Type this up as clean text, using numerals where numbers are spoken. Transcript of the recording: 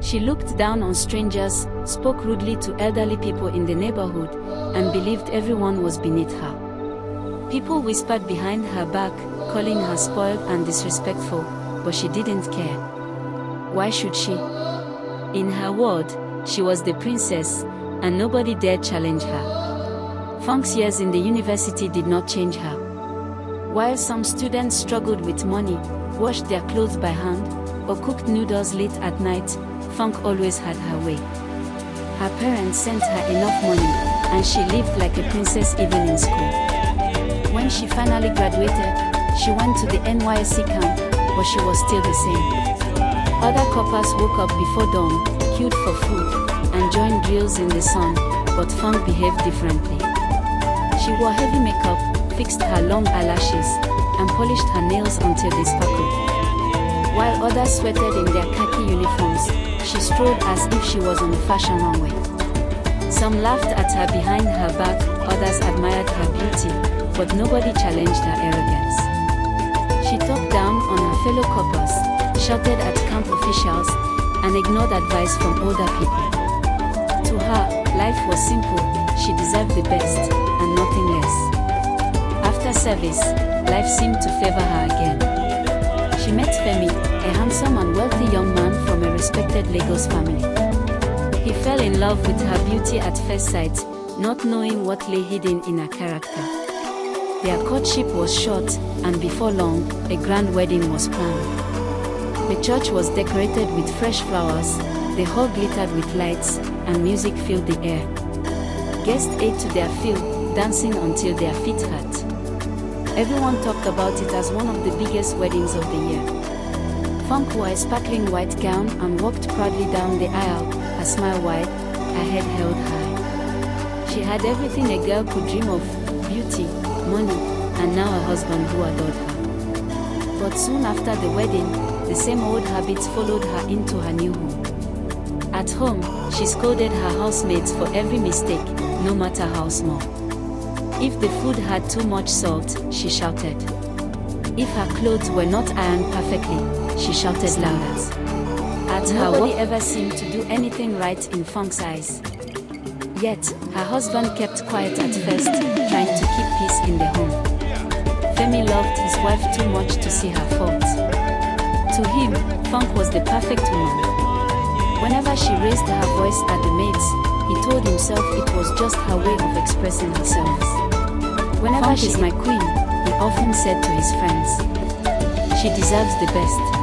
She looked down on strangers, spoke rudely to elderly people in the neighborhood, and believed everyone was beneath her. People whispered behind her back, calling her spoiled and disrespectful, but she didn't care. Why should she? In her world, she was the princess, and nobody dared challenge her. Funk's years in the university did not change her. While some students struggled with money, washed their clothes by hand, or cooked noodles late at night, Funk always had her way. Her parents sent her enough money, and she lived like a princess even in school. When she finally graduated, she went to the NYSC camp, but she was still the same. Other coppers woke up before dawn, queued for food, and joined drills in the sun, but Funk behaved differently. She wore heavy makeup, fixed her long eyelashes, and polished her nails until they sparkled. While others sweated in their khaki uniforms, she strode as if she was on a fashion runway. Some laughed at her behind her back, others admired her beauty, but nobody challenged her arrogance. She talked down on her fellow coppers, shouted at camp officials, and ignored advice from older people. To her, life was simple, she deserved the best, and nothing less. After service, life seemed to favor her again. She met Femi, a handsome and wealthy young man from a respected Lagos family. He fell in love with her beauty at first sight, not knowing what lay hidden in her character. Their courtship was short, and before long, a grand wedding was planned. The church was decorated with fresh flowers, the hall glittered with lights, and music filled the air. Guests ate to their fill, dancing until their feet hurt. Everyone talked about it as one of the biggest weddings of the year. Funk wore a sparkling white gown and walked proudly down the aisle, her smile wide, her head held high. She had everything a girl could dream of: beauty, money, and now a husband who adored her. But soon after the wedding, the same old habits followed her into her new home. At home, she scolded her housemates for every mistake, no matter how small. If the food had too much salt, she shouted. If her clothes were not ironed perfectly, she shouted louder. At her work, nobody ever seemed to do anything right in Funk's eyes. Yet, her husband kept quiet at first, trying to keep peace in the home. Femi loved his wife too much to see her faults. To him, Funk was the perfect woman. Whenever she raised her voice at the maids, he told himself it was just her way of expressing herself. Whenever she's my queen, he often said to his friends. She deserves the best.